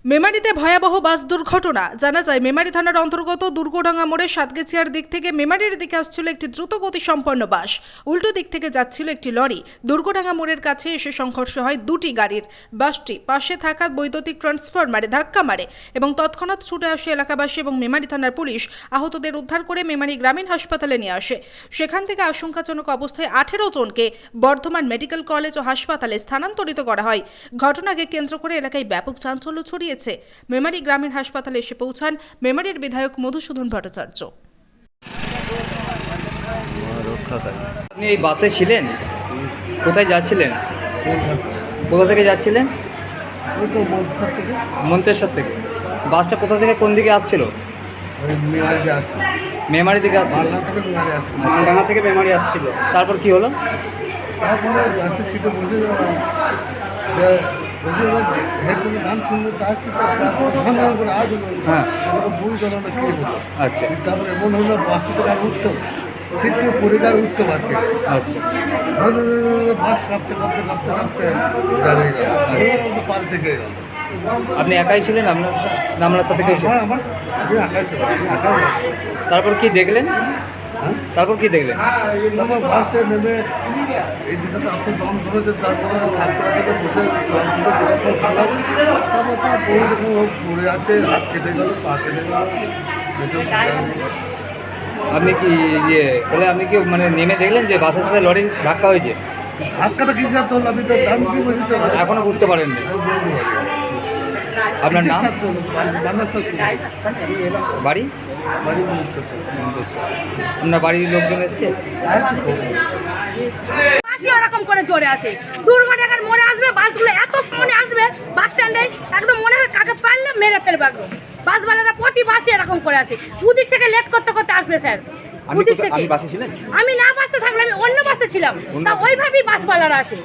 মেমারিতে ভয়াবহ বাস দুর্ঘটনা। জানা যায় মেমারি থানার অন্তর্গত দুর্গডাঙ্গা মোড়ে সাতগেছিয়ার দিক থেকে মেমারির দিকে আসছিল একটি দ্রুতগতি সম্পন্ন বাস। উল্টো দিক থেকে যাচ্ছিল একটি লরি। দুর্গডাঙ্গা মোড়ের কাছে এসে সংঘর্ষ হয় দুটি গাড়ির। বাসটি পাশে থাকা বৈদ্যুতিক ট্রান্সফরমারে ধাক্কা মারে এবং তৎক্ষণাৎ ছুটে আসে এলাকাবাসী এবং মেমারি থানার পুলিশ। আহতদের উদ্ধার করে মেমারি গ্রামীণ হাসপাতালে নিয়ে আসে। সেখান থেকে আশঙ্কাজনক অবস্থায় 18 জনকে বর্ধমান মেডিকেল কলেজ ও হাসপাতালে স্থানান্তরিত করা হয়। ঘটনাকে কেন্দ্র করে এলাকায় ব্যাপক চাঞ্চল্য ছড়িয়েছে। মেমারি গ্রামীণ হাসপাতালে এসে পৌঁছান মেমারির বিধায়ক মধুসূদন ভট্টাচার্য। আপনি এই বাসে ছিলেন? কোথায় যাচ্ছিলেন? কোথা থেকে যাচ্ছিলেন? মন্তেশ্বর থেকে। বাসটা কোথা থেকে কোন দিকে আসছিল? মেমারি থেকে আসছিল। ডাঙ্গা থেকে মেমারি আসছিল। তারপর কি হলো? তারপরে বাসের সিটে বসে গান শুনতে করে আজ হ্যাঁ, বই চালানো কি হলো। আচ্ছা তারপরে এমন হলো বাসে থেকে আর উঠতো সিট থেকে পরিবার উঠতে পারছে। আচ্ছা বাস কাঁপতে কাঁপতে কাঁপতে কাঁপতে দাঁড়িয়ে গেল, পাল্টে গিয়ে গেল। আপনি একাই ছিলেন? আপনার সাথে কেউ ছিল? আমার আমি একাই ছিল, আমি একাই যাচ্ছি। তারপর কি দেখলেন? হ্যাঁ, তারপর কি দেখলেন? তারপর বাস থেকে নেমে এই দিকটা তো এত দম ধরেছে, তারপরে থাকতে থাকতে বসে তারপর তো বহু রকম পড়ে আছে, হাত কেটে গেল, পা কেটে গেল। আপনি কি তাহলে আপনি কি মানে নেমে দেখলেন যে বাসের সাথে লরি ধাক্কা হয়েছে? ধাক্কাটা কি সাথে হলো আমি তো ডান দিকে বসেছি, এখনো বুঝতে পারেননি? আপনার নাম? বাড়ি? আপনার বাড়ির লোকজন এসছে? বাসই ওরকম করে জোরে আসে, দুর্ঘটনার মোড়ে আসবে, বাসগুলো এত সামনে আসবে, বাস স্ট্যান্ডে একদম মনে হয় কাকে পারলে মেরে ফেলবে একদম। বাসওয়ালারা প্রতি বাসে এরকম করে আসে, দুদিক থেকে লেট করতে করতে আসবে স্যার। দুদিক থেকে আমি না বাসে থাকলে আমি অন্য বাসে ছিলাম, তা ওইভাবেই বাসওয়ালারা আসে।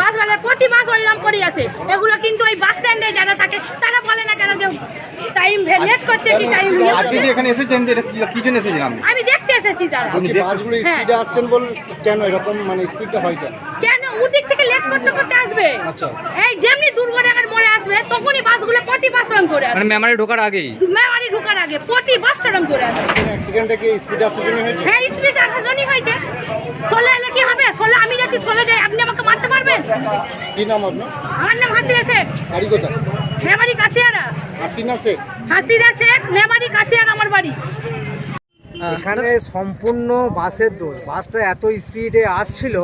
বাসওয়ালার প্রতি বাস ওইরকম করেই আছে। এগুলো কিন্তু ওই বাস স্ট্যান্ডে যারা থাকে তারা বলে না কেন যে টাইম লেট করছে কি টাইম। আপনি যে এখানে এসেছেন এটা কি জন্য এসেছেন? আমি দেখতে এসেছি তারা বাসগুলো স্পিডে আসছেন বল কেন এরকম মানে স্পিডটা হয় কেন ওদিক থেকে লেট করতে করতে আসবে। আচ্ছা, এই যেমনি দুর্ঘটনার মোড়ে আসবে তখনই বাসগুলো প্রতি বাস রং করে আসবে। মানে মেমারি ঢোকার আগেই? মেমারি ঢোকার আগে প্রতি বাসটা রং করে আসবে। অ্যাক্সিডেন্টটা কি স্পিডে আসার জন্য হয়েছে? হ্যাঁ, স্পিড আসার জন্যই হয়েছে। চলে এলে কি হবে? চলে আমি যদি চলে যাই আপনি আমাকে মারতে পারবেন? কি নাম আপনার? আমার নাম হাসিনা শেখ। বাড়ি কোথায়? মেমারি কাশিয়ারা। হাসিনা শেখ? হাসিনা শেখ, মেমারি কাশিয়ারা আমার বাড়ি। এখানে সম্পূর্ণ বাসের দোষ। বাসটা এত স্পিডে আসছিল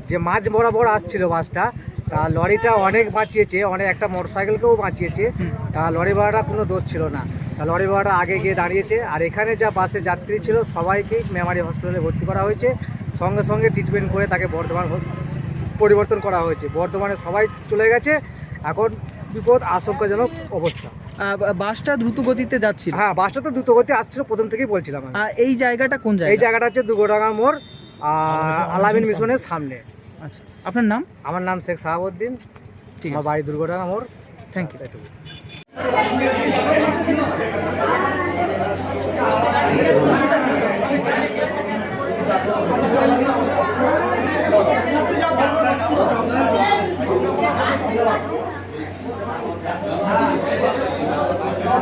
যে মাঝ বরাবর আসছিল বাসটা। তা লরিটা অনেক বাঁচিয়েছে, অনেক একটা মোটরসাইকেলকেও বাঁচিয়েছে। তা লরি ভাড়াটা কোনো দোষ ছিল না। তা লরি ভাড়াটা আগে গিয়ে দাঁড়িয়েছে। আর এখানে যা বাসে যাত্রী ছিল সবাইকেই মেমারি হসপিটালে ভর্তি করা হয়েছে। সঙ্গে সঙ্গে ট্রিটমেন্ট করে তাকে বর্ধমান পরিবর্তন করা হয়েছে। বর্ধমানে সবাই চলে গেছে। এখন বিপদ আশঙ্কাজনক অবস্থা। বাসটা দ্রুত গতিতে যাচ্ছিল? হ্যাঁ, বাসটা তো দ্রুতগতি আসছিল, প্রথম থেকেই বলছিলাম আমি। এই জায়গাটা কোন জায়গা? এই জায়গাটা হচ্ছে দুর্গডাঙ্গা মোড়, আলামিন মিশনের সামনে। আচ্ছা, আপনার নাম? আমার নাম শেখ সাহাবুদ্দিন, ঠিক আমার আছে, বাড়ি দুর্গডাঙ্গা মোড়। Thank you.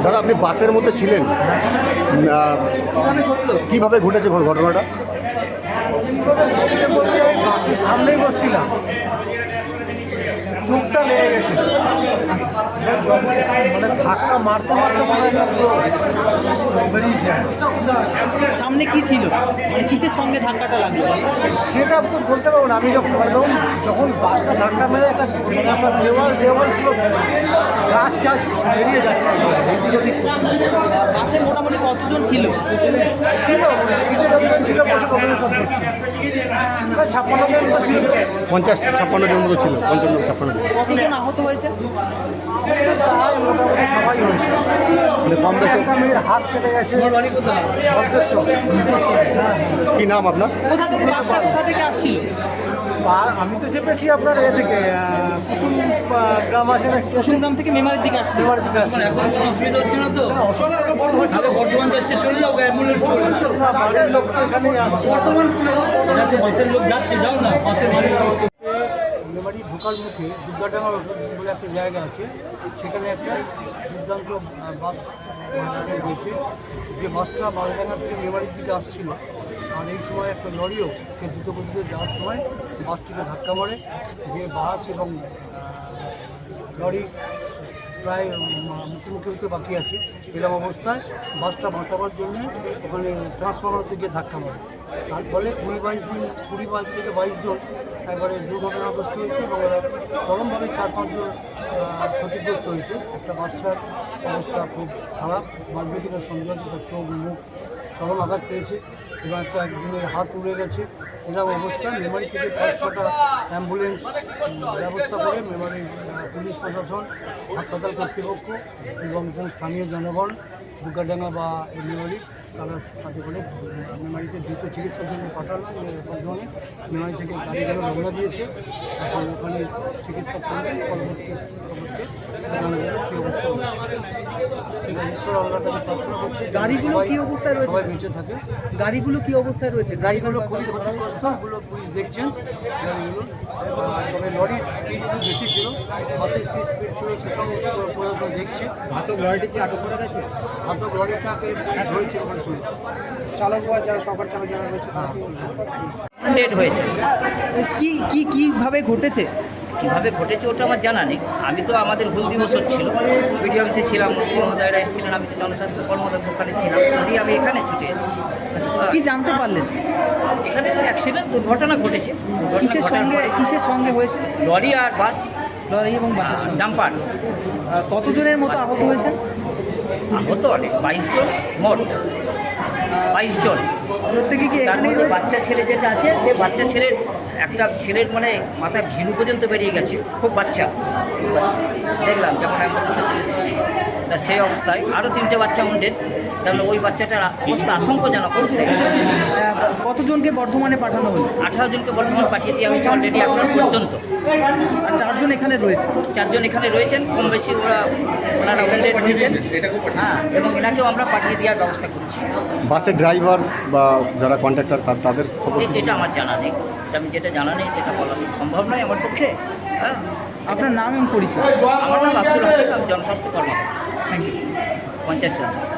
দাদা আপনি বাসের মধ্যে ছিলেন, কিভাবে ঘটেছে ঘটনাটা? বাসের সামনেই বসছিলাম, চোখটা লেগে গেছিল। মানে ধাক্কা মারতে মারতে মনে হয় বেরিয়েছে। সামনে কি ছিল, মানে কিসের সঙ্গে ধাক্কাটা লাগলো? সেটা তো বলতে পারবো না। আমি যখন বাসটা ধাক্কা মেরে একটা আপনার দেওয়ালগুলো গাছ টাছ বেরিয়ে যাচ্ছে এদিক ওদিক। বাসে মোটামুটি কতজন ছিল? ছিল সিটে যতজন ছিল বসে কতজন সব বসছে, 56 জন তো ছিল। 50-56 জন মতো ছিল, 55-56 জন। কতজন আহত হয়েছে? প্রায় মোটামুটি সবাই হয়েছে। মানে কম বেশি? একটা মেয়ের হাত কেটে গেছে। কি নাম আপনার? কোথা থেকে আসছিল? আমি তো চেপেছি আপনার এ থেকে কুসুম গ্রাম আছে না, কুসুম গ্রাম থেকে মেমারির দিকে আসছিল। মেমারির দিকে আসছে। অসুবিধা হচ্ছে না তো? বর্ধমান যাচ্ছে, চলে যাও অ্যাম্বুলেন্স। বাড়ির লোক তো এখানেই আসছে। বাসের লোক যাচ্ছে, যাও না বাসের মেমারি ঢাকার মুখে দুর্গাডাঙ্গা বলে একটা জায়গা আছে, সেখানে একটা দুর্দান্ত বাস রয়েছে, যে বাসটা মালডাঙ্গা থেকে মেমারির দিকে আসছিল। আর এই সময় একটা লরিও সে দ্রুতগতিতে যাওয়ার সময় বাসটিকে ধাক্কা মারে, যে বাস এবং লরি প্রায় মুখোমুখি হতে বাকি আছে। এরকম অবস্থায় বাসটা বাঁচাবার জন্য ওখানে ট্রান্সফরমারতে গিয়ে ধাক্কা মারে। তার ফলে 20 থেকে 22 জন একবারে দুর্ঘটনাগ্রস্ত হয়েছে এবং ওরা চরমভাবে 4-5 জন ক্ষতিগ্রস্ত হয়েছে। একটা বাচ্চার অবস্থা খুব খারাপ, মালবেদিনের সন্দেহ, তার চোখ মুখ চরম আঘাত পেয়েছে এবং একজনের হাত উড়ে গেছে। এরকম অবস্থায় মেমারি থেকে 5-6টা অ্যাম্বুলেন্স ব্যবস্থা করে মেমারির পুলিশ প্রশাসন, হাসপাতাল কর্তৃপক্ষ এবং স্থানীয় জনগণ দুর্গাডাঙ্গা বা মেমারি তারা সাথে করে মেমারিতে দ্রুত চিকিৎসার জন্য পাঠানো বর্ধমানে। মেমারি থেকে গাড়িগুলো রওনা দিয়েছে, এখন ওখানে চিকিৎসা করবে। পরবর্তী কী অবস্থা ঠিক আছে, ঈশ্বর আল্লাহর কাছে প্রার্থনা করছে গাড়িগুলো কি অবস্থায় রয়েছে? সবাই বেঁচে থাকে। গাড়িগুলো কি অবস্থায় রয়েছে? গাড়িগুলো খুবই ক্ষতিগ্রস্ত, ওগুলো পুলিশ দেখছেন গাড়িগুলো। তবে লরির স্পিড একটু বেশি ছিল, বাসের স্পিড ছিল সেটাও প্রশাসন দেখছে। ঘাতক লরিটি কি আটক করা গেছে? ঘাতক লরিটাকে ধরেছে ওখানে শুনে। চালক বা যারা সবার চালক যারা রয়েছে তারা কি বলছে? লেট হয়েছে। কিভাবে ঘটেছে? কীভাবে ঘটেছে ওটা আমার জানা নেই। আমি তো আমাদের হুল দিবস হচ্ছিল, বিডিও অফিসে ছিলাম, মন্ত্রী মহোদয়রা এসেছিলেন, আমি তো জনস্বাস্থ্য কর্মদক্ষ ওখানে ছিলাম, ছুটি আমি এখানে ছুটে এসেছি। কি জানতে পারলেন? এখানে অ্যাক্সিডেন্ট দুর্ঘটনা ঘটেছে। কিসের সঙ্গে হয়েছে? লরি আর বাস, লরি এবং বাসের সঙ্গে। ডাম্পার। কতজনের মতো আহত হয়েছেন? আহত অনেক, 22 জন মোট, 22 জন। প্রত্যেকে কি তার এখানেই মধ্যে রয়েছে? বাচ্চা ছেলে যেটা আছে, সে বাচ্চা ছেলের একটা ছেলের মানে মাথার ঘিলু পর্যন্ত বেরিয়ে গেছে, খুব বাচ্চা দেখলাম যেমন অ্যাম্বুলেন্সে তুলে দিচ্ছি। তা সেই অবস্থায় আরও 3টে বাচ্চা উন্ডেড, তাহলে ওই বাচ্চাটার অবস্থা আশঙ্কাজনক অবস্থায়। কতজনকে বর্ধমানে পাঠানো হলো? 18 জনকে বর্তমান পাঠিয়ে দিয়ে আমি অলরেডি এখন পর্যন্ত। আর 4 জন এখানে রয়েছে। 4 জন এখানে রয়েছেন, কম বেশি ওনারা উন্ডেড হয়েছেন। হ্যাঁ, এবং এনাকেও আমরা পাঠিয়ে দেওয়ার ব্যবস্থা করছি। বাসের ড্রাইভার বা যারা কন্ট্রাক্টর তাদের খবর এটা আমার জানা নেই, আমি যেটা জানা নেই সেটা বলা তো সম্ভব নয় আমার পক্ষে। হ্যাঁ, আপনার নাম এবং পরিচয়? আমার নাম আব্দুল হাকিম, আমি জনস্বাস্থ্য কর্মকর্তা, পঞ্চায়েত সমিতি।